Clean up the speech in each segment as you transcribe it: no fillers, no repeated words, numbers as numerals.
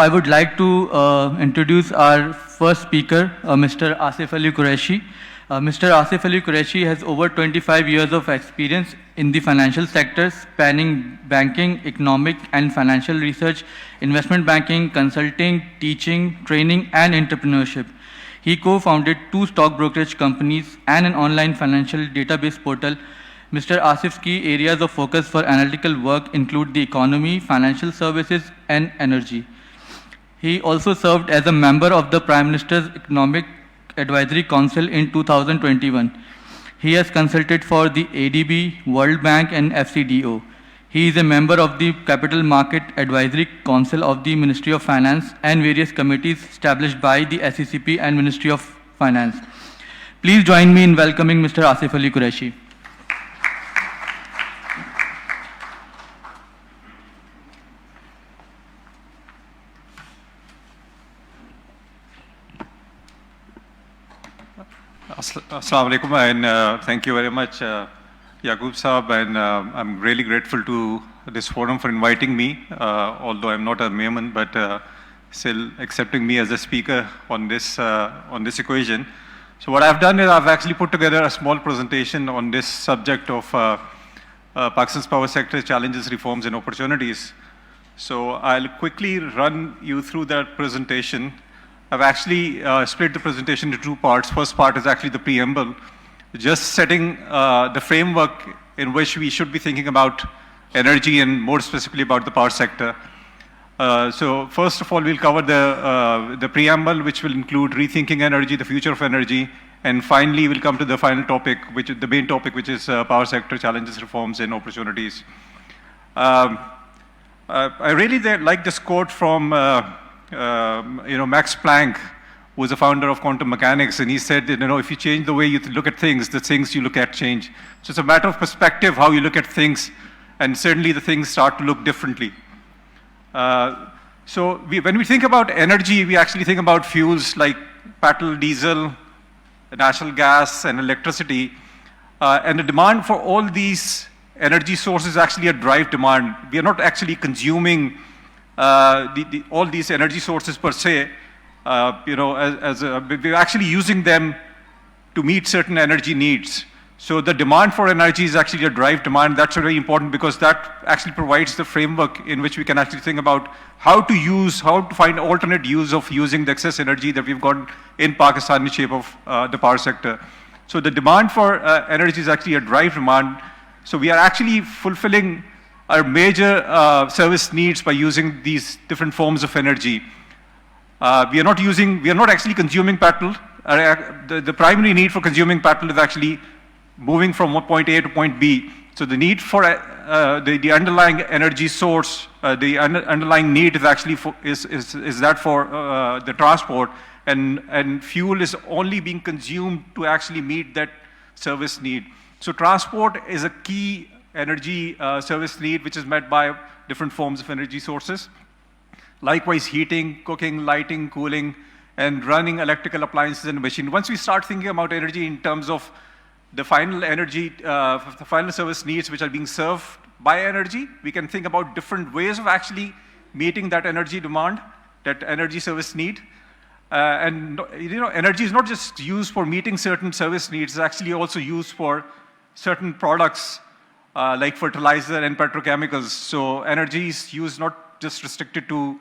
I would like to introduce our first speaker, Mr. Asif Ali Qureshi. Mr. Asif Ali Qureshi has over 25 years of experience in the financial sector, spanning banking, economic and financial research, investment banking, consulting, teaching, training, and entrepreneurship. He co-founded 2 stock brokerage companies and an online financial database portal. Mr. Asif's key areas of focus for analytical work include the economy, financial services, and energy. He also served as a member of the Prime Minister's Economic Advisory Council in 2021. He has consulted for the ADB, World Bank, and FCDO. He is a member of the Capital Market Advisory Council of the Ministry of Finance and various committees established by the SECP and Ministry of Finance. Please join me in welcoming Mr. Asif Ali Qureshi. Assalamu alaikum, and thank you very much, Yaqub Saab, and I'm really grateful to this forum for inviting me, although I'm not a Mehman, but still accepting me as a speaker on this occasion. So what I've done is I've actually put together a small presentation on this subject of Pakistan's power sector challenges, reforms, and opportunities. So I'll quickly run you through that presentation. I've actually split the presentation into 2 parts. First part is actually the preamble, just setting the framework in which we should be thinking about energy and more specifically about the power sector. So first of all, we'll cover the preamble, which will include rethinking energy, the future of energy, and finally we'll come to the final topic, which is the main topic, which is power sector challenges, reforms, and opportunities. I really like this quote from Max Planck, who was the founder of quantum mechanics, and he said that, if you change the way you look at things, the things you look at change. So it's a matter of perspective, how you look at things, and certainly the things start to look differently. So when we think about energy, we actually think about fuels like petrol, diesel, natural gas, and electricity. And the demand for all these energy sources is actually a drive demand. We are not actually consuming all these energy sources per se, we're actually using them to meet certain energy needs. So the demand for energy is actually a drive demand. That's very important because that actually provides the framework in which we can actually think about how to find alternate use of using the excess energy that we've got in Pakistan in the shape of the power sector. So the demand for energy is actually a drive demand. So we are actually fulfilling our major service needs by using these different forms of energy. We are not actually consuming petrol. The primary need for consuming petrol is actually moving from point A to point B. So the need for the underlying energy source, the underlying need is actually for the transport, and fuel is only being consumed to actually meet that service need. So transport is a key energy service need, which is met by different forms of energy sources. Likewise, heating, cooking, lighting, cooling, and running electrical appliances and machines. Once we start thinking about energy in terms of the final energy, the final service needs which are being served by energy, we can think about different ways of actually meeting that energy demand, that energy service need. Energy is not just used for meeting certain service needs, it's actually also used for certain products like fertilizer and petrochemicals. So energy is used not just restricted to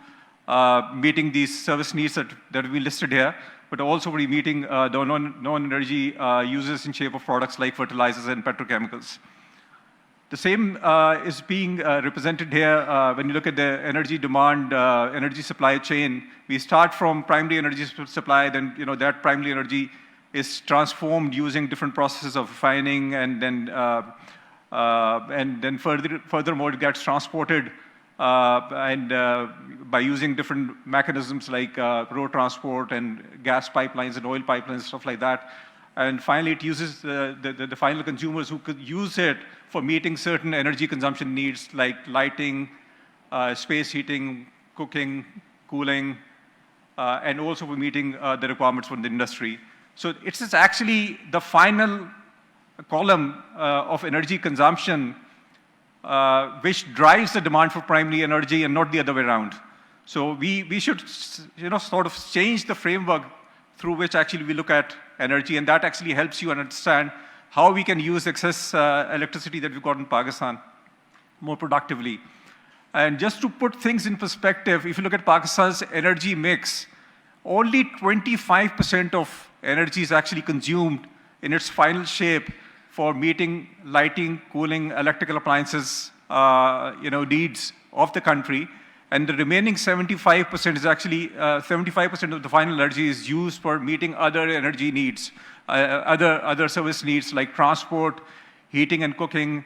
meeting these service needs that we listed here, but also for meeting the non-energy uses in shape of products like fertilizers and petrochemicals. The same is being represented here when you look at the energy demand, energy supply chain. We start from primary energy supply, then that primary energy is transformed using different processes of refining, and then furthermore it gets transported by using different mechanisms like road transport and gas pipelines and oil pipelines, stuff like that. And finally, it uses the final consumers who could use it for meeting certain energy consumption needs like lighting, space heating, cooking, cooling, and also for meeting the requirements from the industry. So it's actually the final column of energy consumption which drives the demand for primary energy and not the other way around. So we should, sort of change the framework through which actually we look at energy, and that actually helps you understand how we can use excess electricity that we've got in Pakistan more productively. And just to put things in perspective, if you look at Pakistan's energy mix, only 25% of energy is actually consumed in its final shape for meeting lighting, cooling, electrical appliances, needs of the country. And the remaining 75% is actually, 75% of the final energy is used for meeting other energy needs, other service needs like transport, heating and cooking,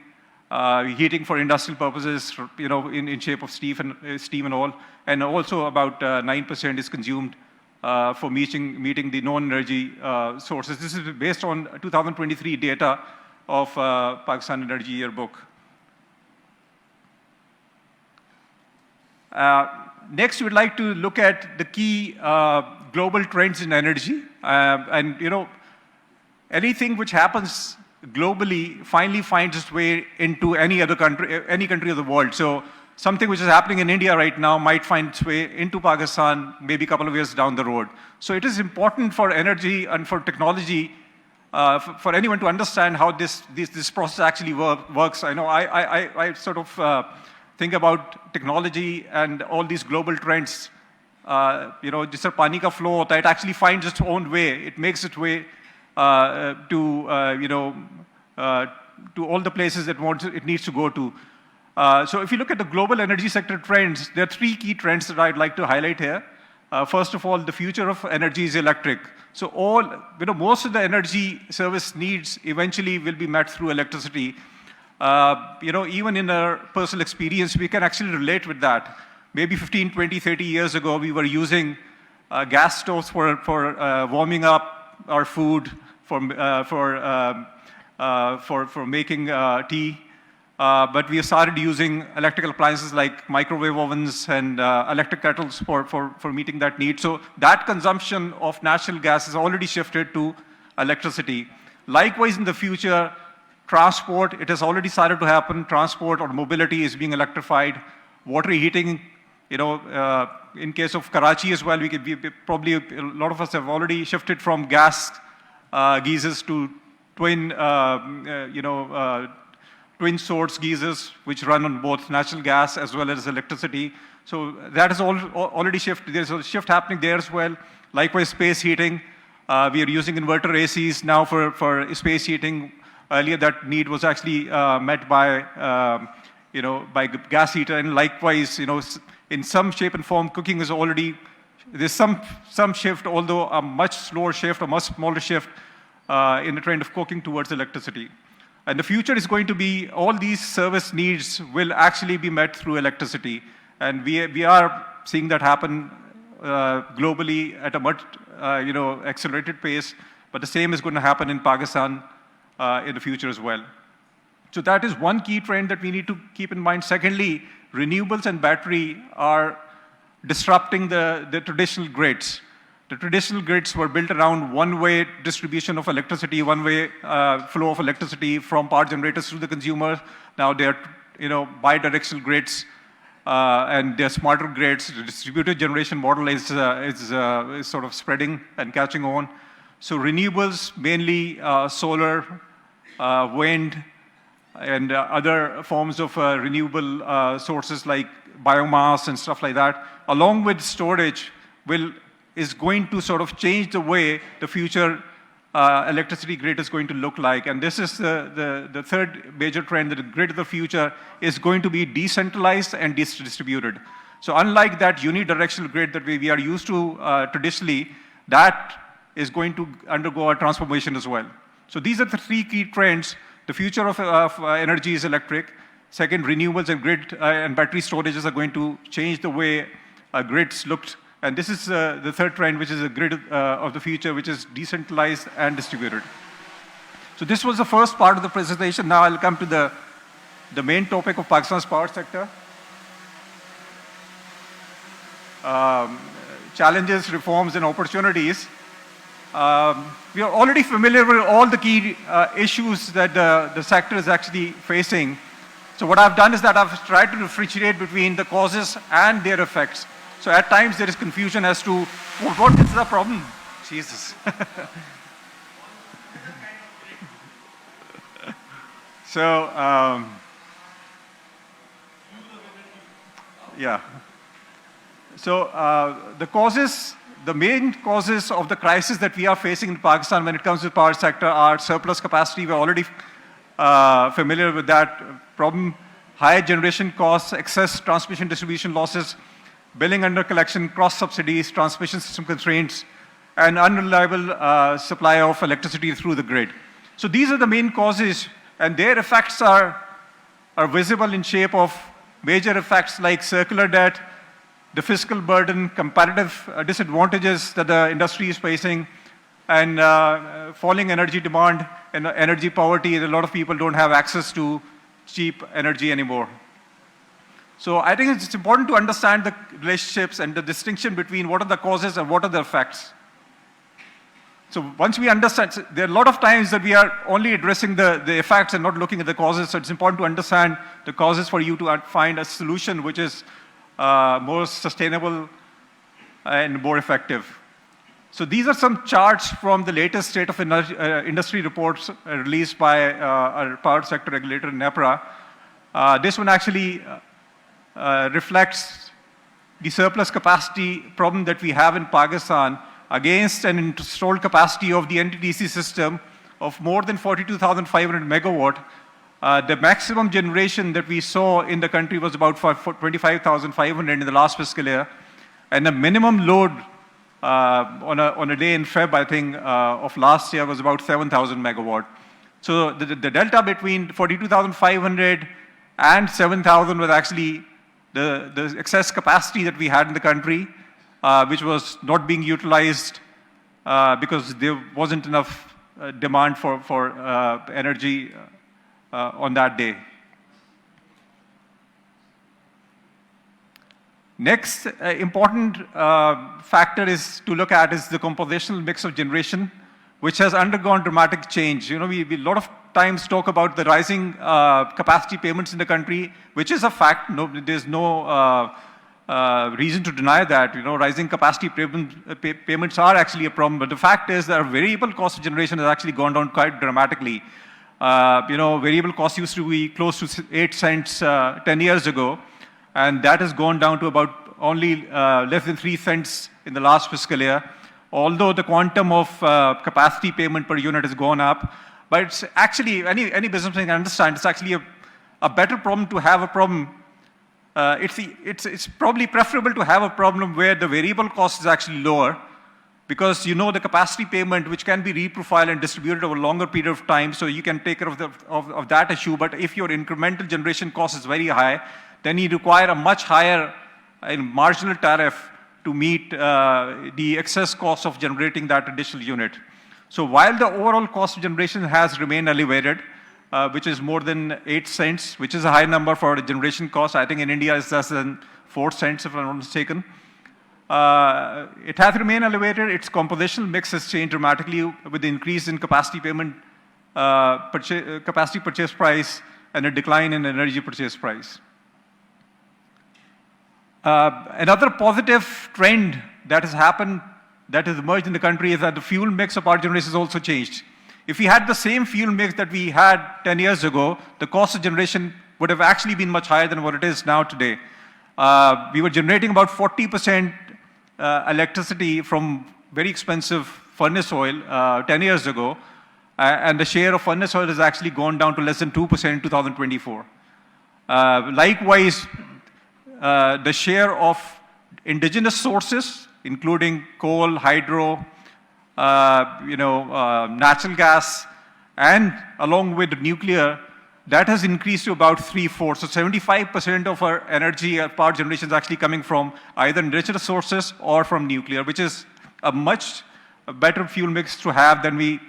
heating for industrial purposes, in shape of steam and all. And also about 9% is consumed for meeting the non-energy sources. This is based on 2023 data of Pakistan Energy Yearbook. Next, we'd like to look at the key global trends in energy. Anything which happens globally finally finds its way into any country of the world. So something which is happening in India right now might find its way into Pakistan maybe a couple of years down the road. So it is important for energy and for technology for anyone to understand how this process actually works. I know I sort of think about technology and all these global trends. Just a pani ka flow, it actually finds its own way. It makes its way to all the places it needs to go to. So if you look at the global energy sector trends, there are three key trends that I'd like to highlight here. First of all, the future of energy is electric. So most of the energy service needs eventually will be met through electricity. Even in our personal experience, we can actually relate with that. Maybe 15, 20, 30 years ago, we were using gas stoves for warming up our food, for making tea. But we started using electrical appliances like microwave ovens and electric kettles for meeting that need. So that consumption of natural gas has already shifted to electricity. Likewise, in the future, transport, it has already started to happen. Transport or mobility is being electrified. Water heating, in case of Karachi as well, probably a lot of us have already shifted from gas geysers to twin source geysers, which run on both natural gas as well as electricity. So that is already shifted. There's a shift happening there as well. Likewise, space heating. We are using inverter ACs now for space heating. Earlier, that need was actually met by gas heater, and likewise, in some shape and form, cooking is already, there's some shift, although a much slower shift, a much smaller shift in the trend of cooking towards electricity. And the future is going to be, all these service needs will actually be met through electricity. And we are seeing that happen globally at a much accelerated pace, but the same is going to happen in Pakistan in the future as well. So that is one key trend that we need to keep in mind. Secondly, renewables and battery are disrupting the traditional grids. The traditional grids were built around one-way distribution of electricity, one-way flow of electricity from power generators to the consumer. Now they're bi-directional grids, and they're smarter grids. The distributed generation model is sort of spreading and catching on. So renewables, mainly solar, wind, and other forms of renewable sources like biomass and stuff like that, along with storage, is going to sort of change the way the future electricity grid is going to look like. And this is the third major trend, that the grid of the future is going to be decentralized and distributed. So unlike that unidirectional grid that we are used to traditionally, that is going to undergo a transformation as well. So these are the three key trends. The future of energy is electric. Second, renewables and grid and battery storages are going to change the way grids looked. And this is the third trend, which is a grid of the future, which is decentralized and distributed. So this was the first part of the presentation. Now I'll come to the main topic of Pakistan's power sector. Challenges, reforms, and opportunities. We are already familiar with all the key issues that the sector is actually facing. So what I've done is that I've tried to differentiate between the causes and their effects. So at times there is confusion as to what is the problem. Jesus. So, yeah. So the main causes of the crisis that we are facing in Pakistan when it comes to the power sector are surplus capacity. We're already familiar with that problem. High generation costs, excess transmission distribution losses, billing under collection, cross subsidies, transmission system constraints, and unreliable supply of electricity through the grid. So these are the main causes, and their effects are visible in shape of major effects like circular debt, the fiscal burden, comparative disadvantages that the industry is facing, and falling energy demand and energy poverty. A lot of people don't have access to cheap energy anymore. So I think it's important to understand the relationships and the distinction between what are the causes and what are the effects. So once we understand, there are a lot of times that we are only addressing the effects and not looking at the causes. So it's important to understand the causes for you to find a solution which is more sustainable and more effective. So these are some charts from the latest State of Industry reports released by our power sector regulator, NEPRA. This one actually reflects the surplus capacity problem that we have in Pakistan against an installed capacity of the NTDC system of more than 42,500 megawatt. The maximum generation that we saw in the country was about 25,500 in the last fiscal year, and the minimum load on a day in Feb, I think, of last year was about 7,000 megawatt. So the delta between 42,500 and 7,000 was actually the excess capacity that we had in the country, which was not being utilized because there wasn't enough demand for energy on that day. Next important factor is to look at is the compositional mix of generation, which has undergone dramatic change. You know, we a lot of times talk about the rising capacity payments in the country, which is a fact. There's no reason to deny that. You know, rising capacity payments are actually a problem, but the fact is that our variable cost of generation has actually gone down quite dramatically. You know, variable cost used to be close to 8 cents 10 years ago, and that has gone down to about only less than 3 cents in the last fiscal year, although the quantum of capacity payment per unit has gone up. But it's actually, any businessman can understand, it's actually a better problem to have a problem. It's probably preferable to have a problem where the variable cost is actually lower, because you know the capacity payment, which can be reprofiled and distributed over a longer period of time, so you can take care of that issue. But if your incremental generation cost is very high, then you require a much higher marginal tariff to meet the excess cost of generating that additional unit. So while the overall cost of generation has remained elevated, which is more than 8 cents, which is a high number for the generation cost. I think in India it's less than 4 cents, if I'm not mistaken. It has remained elevated. Its compositional mix has changed dramatically with the increase in capacity payment, capacity purchase price, and a decline in energy purchase price. Another positive trend that has happened, that has emerged in the country, is that the fuel mix of power generation has also changed. If we had the same fuel mix that we had 10 years ago, the cost of generation would have actually been much higher than what it is now today. We were generating about 40% electricity from very expensive furnace oil 10 years ago, and the share of furnace oil has actually gone down to less than 2% in 2024. Likewise, the share of indigenous sources, including coal, hydro, natural gas, and along with nuclear, that has increased to about 3/4. So 75% of our energy, power generation is actually coming from either indigenous sources or from nuclear, which is a much better fuel mix to have than we,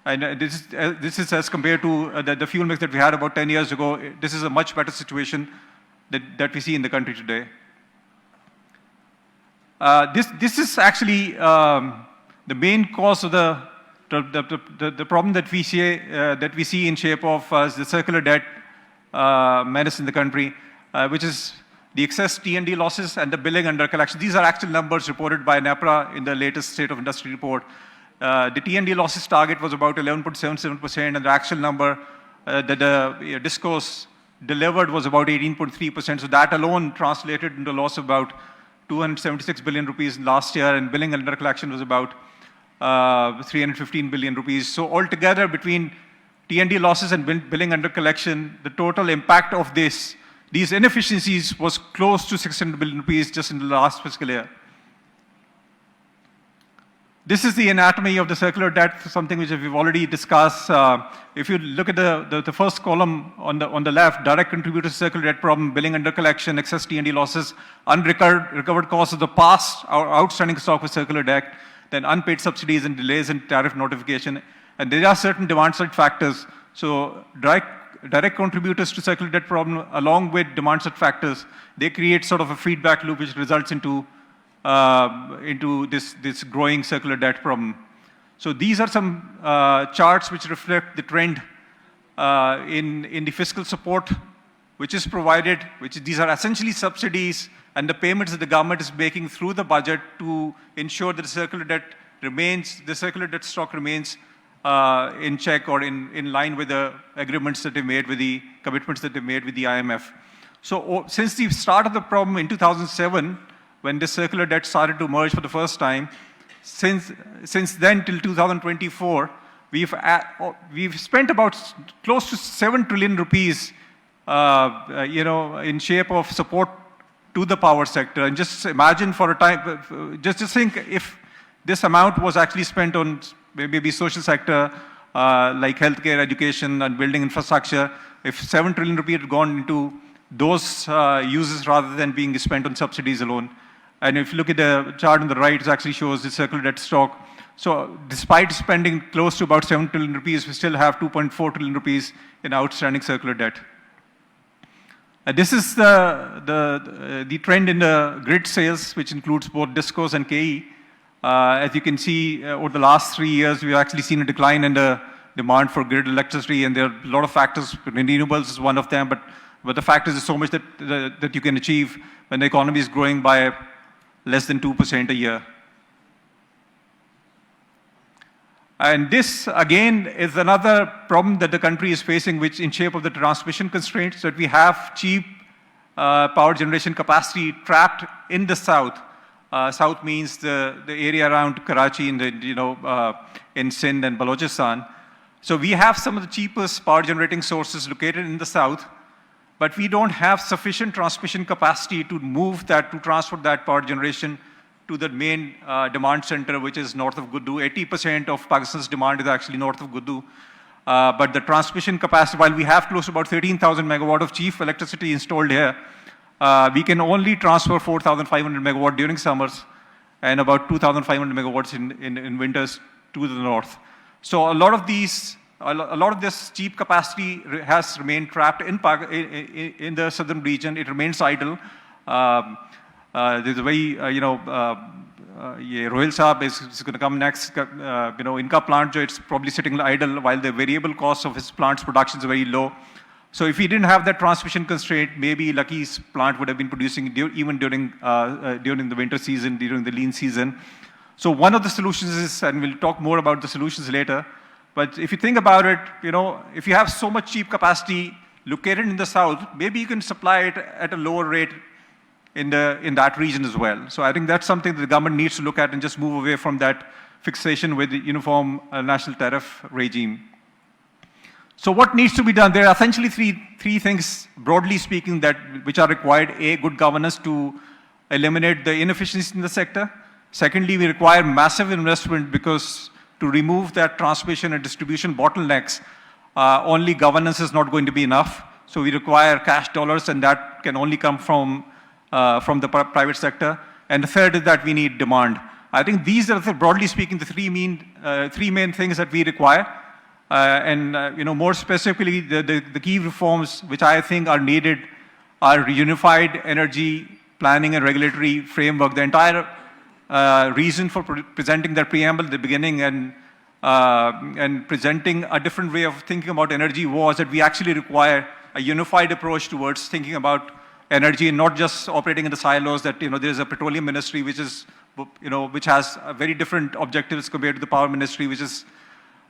and this is as compared to the fuel mix that we had about 10 years ago. This is a much better situation that we see in the country today. This is actually the main cause of the problem that we see in shape of the circular debt menace in the country, which is the excess T&D losses, and the billing under collection. These are actual numbers reported by NEPRA in the latest State of Industry report. The T&D losses target was about 11.77%, and the actual number that the DISCOs delivered was about 18.3%. So that alone translated into a loss of about 276 billion rupees last year, and billing under collection was about 315 billion rupees. So altogether, between T&D losses and billing under collection, the total impact of these inefficiencies was close to 600 billion rupees just in the last fiscal year. This is the anatomy of the circular debt, something which we've already discussed. If you look at the first column on the left, direct contributors to circular debt problem, billing under collection, excess T&D losses, unrecovered costs of the past, our outstanding stock with circular debt, then unpaid subsidies and delays in tariff notification. And there are certain demand-side factors. So direct contributors to circular debt problem, along with demand-side factors, they create sort of a feedback loop which results into this growing circular debt problem. So these are some charts which reflect the trend in the fiscal support which is provided, these are essentially subsidies and the payments that the government is making through the budget to ensure that the circular debt stock remains in check or in line with the agreements that they made with the commitments that they made with the IMF. So since the start of the problem in 2007, when this circular debt started to emerge for the first time, since then till 2024, we've spent about close to 7 trillion rupees, in shape of support to the power sector. And just imagine for a time, just think if this amount was actually spent on maybe social sector, like healthcare, education, and building infrastructure, if 7 trillion rupees had gone into those uses rather than being spent on subsidies alone. And if you look at the chart on the right, it actually shows the circular debt stock. So despite spending close to about 7 trillion rupees, we still have 2.4 trillion rupees in outstanding circular debt. This is the trend in the grid sales, which includes both DISCOs and KE. As you can see, over the last 3 years, we've actually seen a decline in the demand for grid electricity, and there are a lot of factors. Renewables is one of them, but the fact is there's so much that you can achieve when the economy is growing by less than 2% a year. And this, again, is another problem that the country is facing, which in shape of the transmission constraints, that we have cheap power generation capacity trapped in the south. South means the area around Karachi and in Sindh and Balochistan. So we have some of the cheapest power generating sources located in the south, but we don't have sufficient transmission capacity to transfer that power generation to the main demand center, which is north of Guddu. 80% of Pakistan's demand is actually north of Guddu. But the transmission capacity, while we have close to about 13,000 megawatt of cheap electricity installed here, we can only transfer 4,500 megawatt during summers and about 2,500 megawatts in winters to the north. So a lot of this cheap capacity has remained trapped in the southern region. It remains idle. There's a very, Rohil Saab is going to come next. Inka plant, it's probably sitting idle while the variable cost of his plant's production is very low. So if he didn't have that transmission constraint, maybe Lucky's plant would have been producing even during the winter season, during the lean season. So one of the solutions is, and we'll talk more about the solutions later, but if you think about it, if you have so much cheap capacity located in the south, maybe you can supply it at a lower rate in that region as well. So I think that's something that the government needs to look at and just move away from that fixation with the uniform national tariff regime. So what needs to be done? There are essentially three things, broadly speaking, which are required. A, good governance to eliminate the inefficiencies in the sector. Secondly, we require massive investment because to remove that transmission and distribution bottlenecks, only governance is not going to be enough. So we require cash dollars, and that can only come from the private sector. And the third is that we need demand. I think these are, broadly speaking, the three main things that we require. More specifically, the key reforms which I think are needed are unified energy planning and regulatory framework. The entire reason for presenting that preamble at the beginning and presenting a different way of thinking about energy was that we actually require a unified approach towards thinking about energy, and not just operating in the silos that, there is a petroleum ministry which is, which has very different objectives compared to the power ministry, which is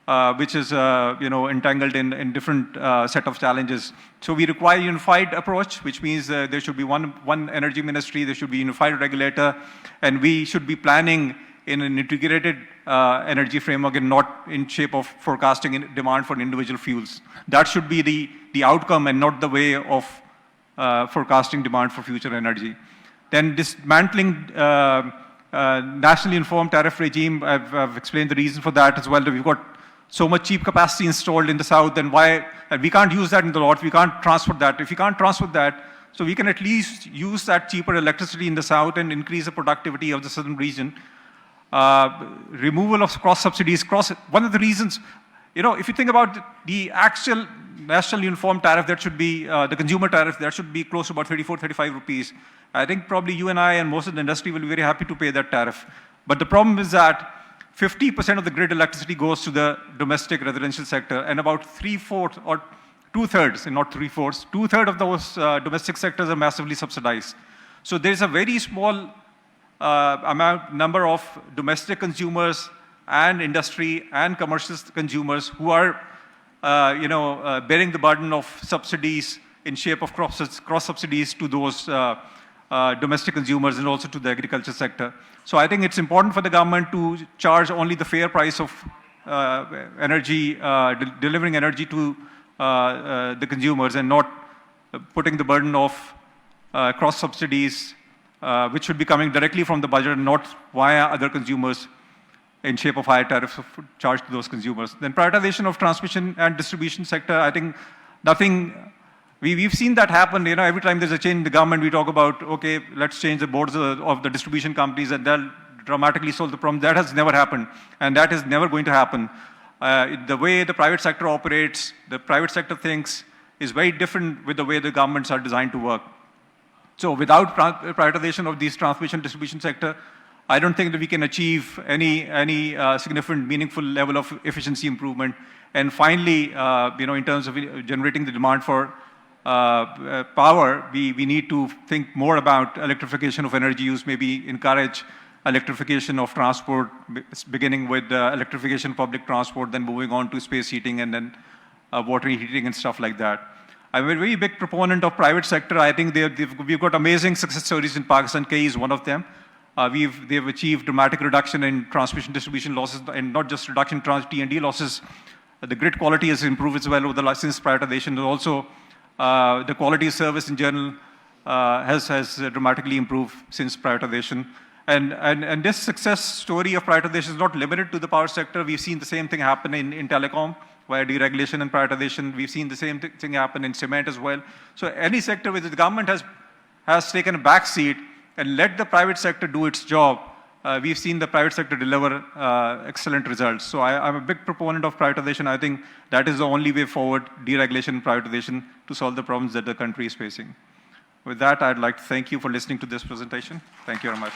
entangled in different set of challenges. So we require a unified approach, which means there should be one energy ministry, there should be a unified regulator, and we should be planning in an integrated energy framework and not in shape of forecasting demand for individual fuels. That should be the outcome and not the way of forecasting demand for future energy. Then dismantling nationally informed tariff regime, I've explained the reason for that as well. That we've got so much cheap capacity installed in the south, and we can't use that in the north, we can't transfer that. If we can't transfer that, so we can at least use that cheaper electricity in the south and increase the productivity of the southern region. Removal of cross subsidies. One of the reasons, if you think about the actual national uniform tariff, that should be the consumer tariff, that should be close to about 34, 35 rupees. I think probably you and I and most of the industry will be very happy to pay that tariff. But the problem is that 50% of the grid electricity goes to the domestic residential sector, and about 3/4 or 2/3, and not 3/4, 2/3 of those domestic sectors are massively subsidized. So there's a very small number of domestic consumers and industry and commercial consumers who are, bearing the burden of subsidies in shape of cross subsidies to those domestic consumers and also to the agriculture sector. So I think it's important for the government to charge only the fair price of energy, delivering energy to the consumers, and not putting the burden of cross subsidies, which should be coming directly from the budget and not via other consumers in shape of higher tariffs charged to those consumers. Then privatization of transmission and distribution sector, I think we've seen that happen. Every time there's a change in the government, we talk about, okay, let's change the boards of the distribution companies, and they'll dramatically solve the problem. That has never happened, and that is never going to happen. The way the private sector operates, the private sector thinks, is very different with the way the governments are designed to work. So without privatization of these transmission distribution sector, I don't think that we can achieve any significant, meaningful level of efficiency improvement. And finally, in terms of generating the demand for power, we need to think more about electrification of energy use, maybe encourage electrification of transport, beginning with electrification of public transport, then moving on to space heating, and then water heating and stuff like that. I'm a very big proponent of private sector. I think we've got amazing success stories in Pakistan. KE is one of them. They've achieved dramatic reduction in transmission distribution losses, and not just reduction in T&D losses. The grid quality has improved as well over the since privatization. And also, the quality of service in general has dramatically improved since privatization. And this success story of privatization is not limited to the power sector. We've seen the same thing happen in telecom, via deregulation and privatization. We've seen the same thing happen in cement as well. So any sector where the government has taken a back seat and let the private sector do its job, we've seen the private sector deliver excellent results. So I'm a big proponent of privatization. I think that is the only way forward, deregulation and privatization, to solve the problems that the country is facing. With that, I'd like to thank you for listening to this presentation. Thank you very much.